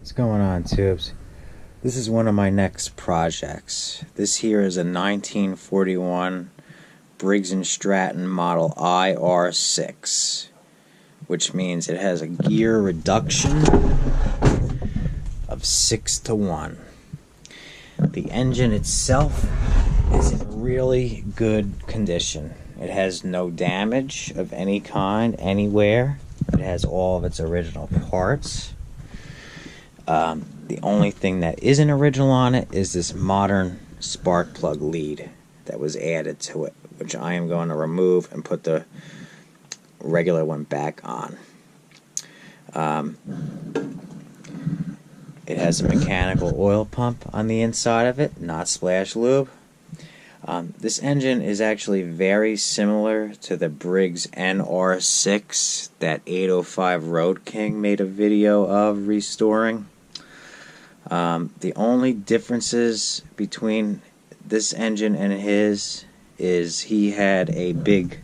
What's going on, tubes? This is one of my next projects. This here is a 1941 Briggs Stratton model IR6, which means it has a gear reduction of 6-to-1. The engine itself is in really good condition. It has no damage of any kind anywhere. It has all of its original parts. The only thing that isn't original on it is this modern spark plug lead that was added to it, which I am going to remove and put the regular one back on. It has a mechanical oil pump on the inside of it, not splash lube. This engine is actually very similar to the Briggs NR6 that 805 Road King made a video of restoring. The only differences between this engine and his is he had a big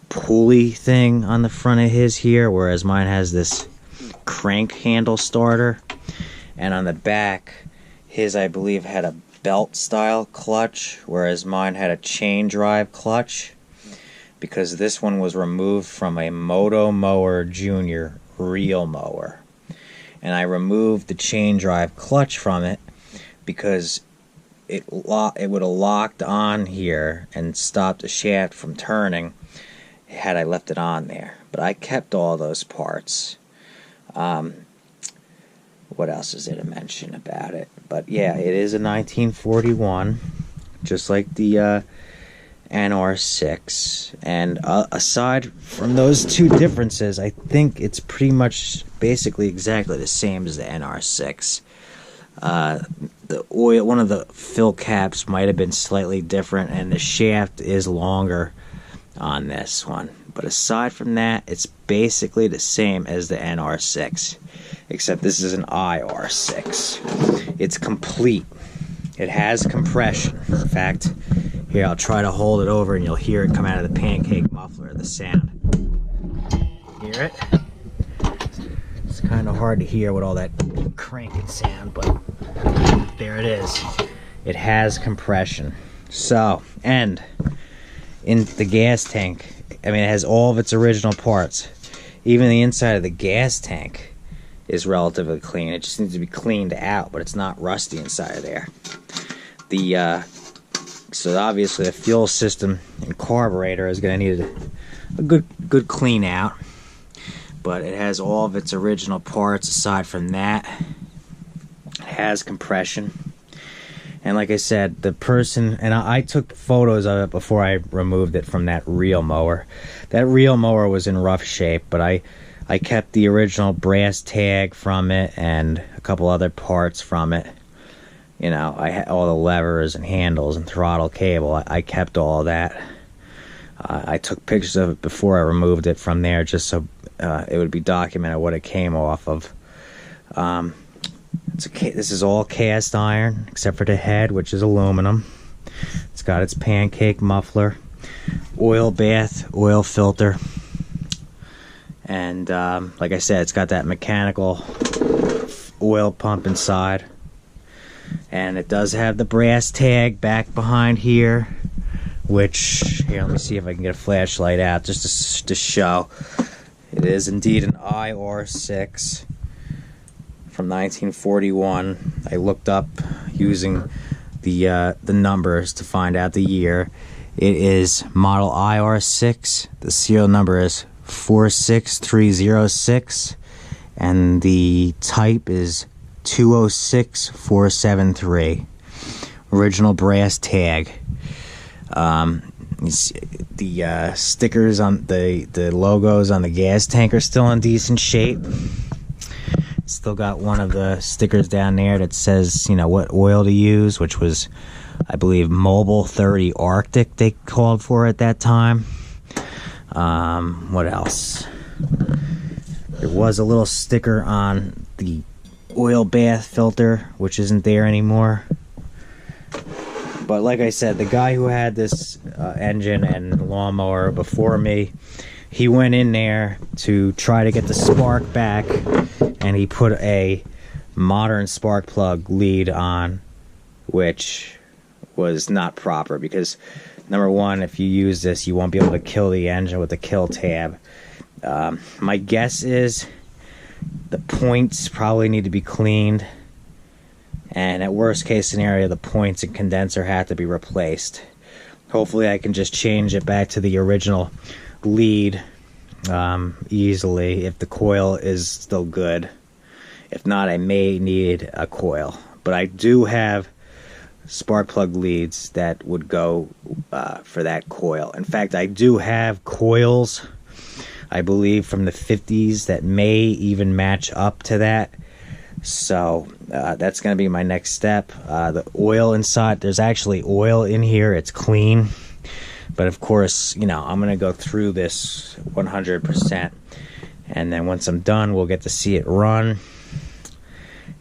pulley thing on the front of his here, whereas mine has this crank handle starter, and on the back his, I believe, had a belt style clutch, whereas mine had a chain drive clutch, because this one was removed from a Moto mower junior reel mower. And I removed the chain drive clutch from it because it would have locked on here and stopped the shaft from turning had I left it on there. But I kept all those parts. What else is there to mention about it? But yeah, it is a 1941, just like the NR6. And aside from those two differences, I think it's pretty much basically exactly the same as the NR6. The oil, one of the fill caps might have been slightly different, and the shaft is longer on this one. But aside from that, it's basically the same as the NR6, except this is an IR6. It's complete. It has compression. In fact, here, I'll try to hold it over and you'll hear it come out of the pancake muffler, the sound. Hear it? It's kind of hard to hear with all that cranking sound, but there it is. It has compression. So, and in the gas tank, I mean, it has all of its original parts. Even the inside of the gas tank is relatively clean. It just needs to be cleaned out, but it's not rusty inside of there. So obviously the fuel system and carburetor is going to need a good clean out. But it has all of its original parts. Aside from that, it has compression. And like I said, the person, and I took photos of it before I removed it from that reel mower. That reel mower was in rough shape, but I kept the original brass tag from it and a couple other parts from it. You know, I had all the levers and handles and throttle cable. I kept all of that. I took pictures of it before I removed it from there, just so it would be documented what it came off of. This is all cast iron, except for the head, which is aluminum. It's got its pancake muffler, oil bath, oil filter. And like I said, it's got that mechanical oil pump inside. And it does have the brass tag back behind here, which, here, let me see if I can get a flashlight out just to show. It is indeed an IR6 from 1941. I looked up using the numbers to find out the year. It is model IR6. The serial number is 46306, and the type is 206473. Original brass tag. The stickers on the logos on the gas tank are still in decent shape. Still got one of the stickers down there that says, you know, what oil to use, which was, I believe, Mobile 30 Arctic they called for at that time. What else? There was a little sticker on the oil bath filter, which isn't there anymore. But like I said, the guy who had this engine and lawnmower before me he went in there to try to get the spark back, and he put a modern spark plug lead on, which was not proper, because number one, if you use this, you won't be able to kill the engine with the kill tab. My guess is the points probably need to be cleaned, and at worst case scenario, the points and condenser have to be replaced. Hopefully I can just change it back to the original lead easily if the coil is still good. If not, I may need a coil, but I do have spark plug leads that would go for that coil. In fact, I do have coils, I believe, from the 50s that may even match up to that. So that's going to be my next step. The oil inside, there's actually oil in here. It's clean. But of course, you know, I'm going to go through this 100%. And then once I'm done, we'll get to see it run.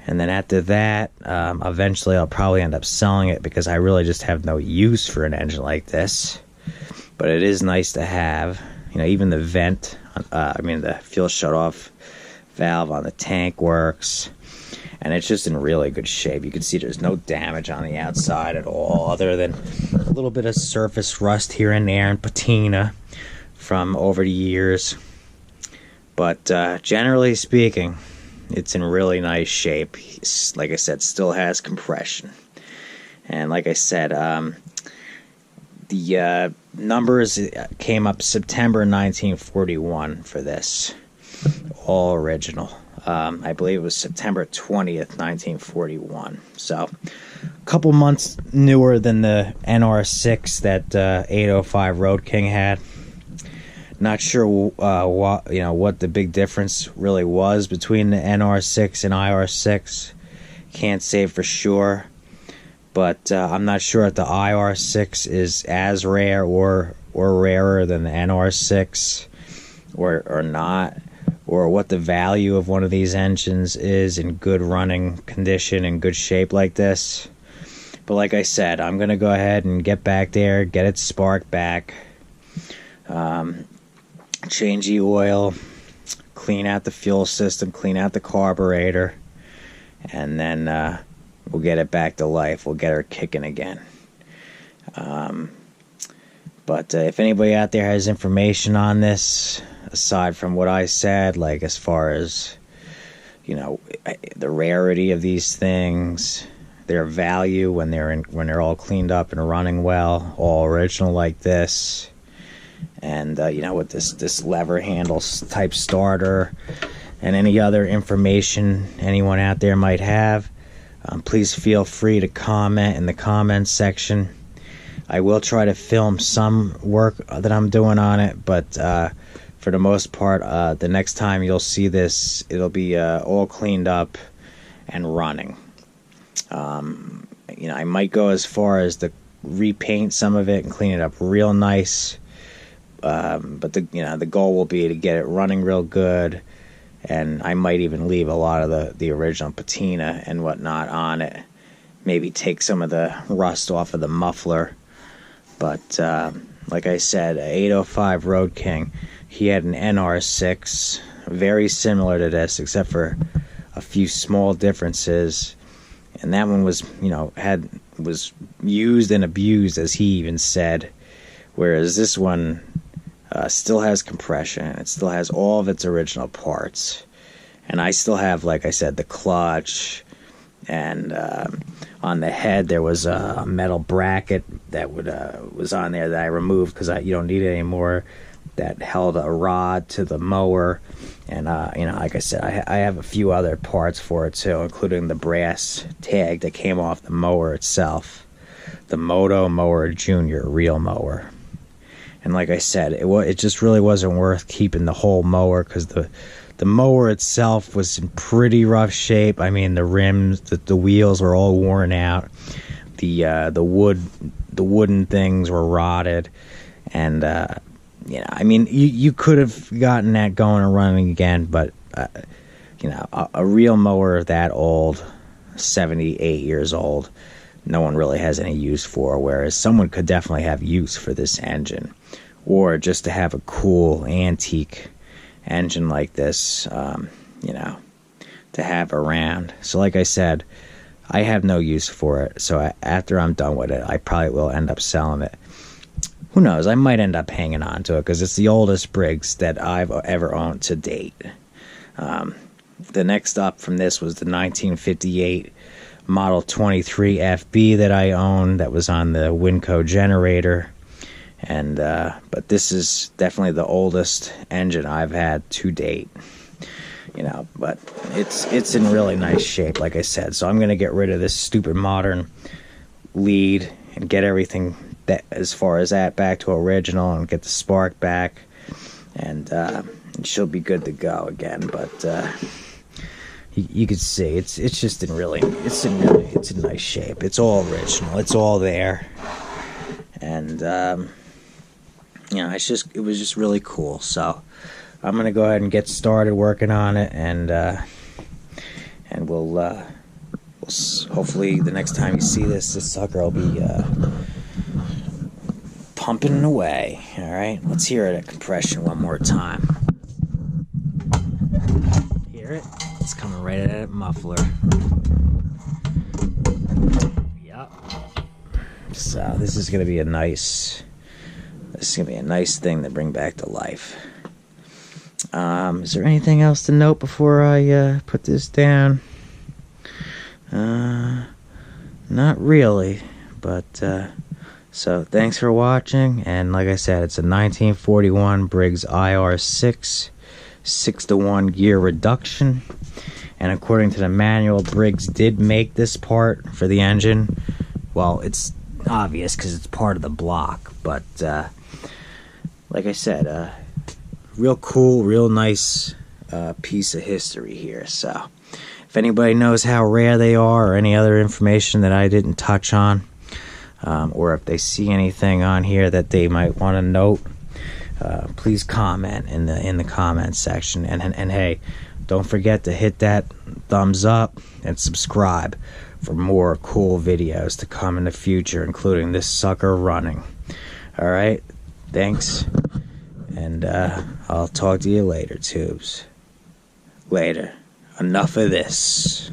And then after that, eventually I'll probably end up selling it, because I really just have no use for an engine like this. But it is nice to have. You know, even the vent, the fuel shut-off valve on the tank works. And it's just in really good shape. You can see there's no damage on the outside at all, other than a little bit of surface rust here and there and patina from over the years. But generally speaking, it's in really nice shape. Like I said, still has compression. And like I said, the numbers came up September 1941 for this. All original. I believe it was September 20th, 1941. So, a couple months newer than the NR6 that 805 Road King had. Not sure what the big difference really was between the NR6 and IR6. Can't say for sure, but I'm not sure if the IR6 is as rare or rarer than the NR6 or not, or what the value of one of these engines is in good running condition and good shape like this. But like I said, I'm going to go ahead and get back there, get its spark back, change the oil, clean out the fuel system, clean out the carburetor, and then we'll get it back to life. We'll get her kicking again. But if anybody out there has information on this, aside from what I said, like as far as, you know, the rarity of these things, their value when they're all cleaned up and running well, all original like this, and you know, with this lever handle type starter, and any other information anyone out there might have, please feel free to comment in the comments section. I will try to film some work that I'm doing on it, but for the most part, the next time you'll see this, it'll be all cleaned up and running. You know, I might go as far as to repaint some of it and clean it up real nice. But the goal will be to get it running real good, and I might even leave a lot of the original patina and whatnot on it. Maybe take some of the rust off of the muffler. But like I said, 805 Road King, he had an NR6 very similar to this, except for a few small differences. And that one was, you know, was used and abused, as he even said. Whereas this one still has compression. It still has all of its original parts. And I still have, like I said, the clutch. And on the head there was a metal bracket that was on there that I removed because you don't need it anymore. That held a rod to the mower. And you know, like I said, I have a few other parts for it too, including the brass tag that came off the mower itself. The Moto Mower Junior real mower. And like I said, it just really wasn't worth keeping the whole mower, because the mower itself was in pretty rough shape. I mean, the rims, the wheels were all worn out. The wooden things were rotted, and you know, I mean, you could have gotten that going and running again, but you know, a real mower that old, 78 years old, no one really has any use for. Whereas someone could definitely have use for this engine or just to have a cool antique engine like this, you know, to have around. So like I said, I have no use for it, so after I'm done with it, I probably will end up selling it. Who knows, I might end up hanging on to it, because it's the oldest Briggs that I've ever owned to date. The next up from this was the 1958 Model 23 FB that I owned, that was on the Winco generator. And but this is definitely the oldest engine I've had to date. You know, but it's in really nice shape, like I said. So I'm gonna get rid of this stupid modern lead and get everything that, as far as that, back to original, and get the spark back, and she'll be good to go again. But you can see it's just in nice shape. It's all original. It's all there, and you know, it was just really cool. So I'm gonna go ahead and get started working on it, and we'll hopefully the next time you see this sucker will be pumping away. All right, let's hear it at compression one more time. Hear it? It's coming right at that muffler. Yep. So this is gonna be a nice thing to bring back to life. Is there anything else to note before I put this down? Not really, but so thanks for watching, and like I said, it's a 1941 Briggs IR6 6-to-1 gear reduction, and according to the manual, Briggs did make this part for the engine. Well, it's obvious because it's part of the block, but like I said, real cool, real nice piece of history here. So if anybody knows how rare they are, or any other information that I didn't touch on, or if they see anything on here that they might want to note, please comment in the comments section. And hey, don't forget to hit that thumbs up and subscribe for more cool videos to come in the future, including this sucker running. All right, thanks. And I'll talk to you later, tubes. Later. Enough of this.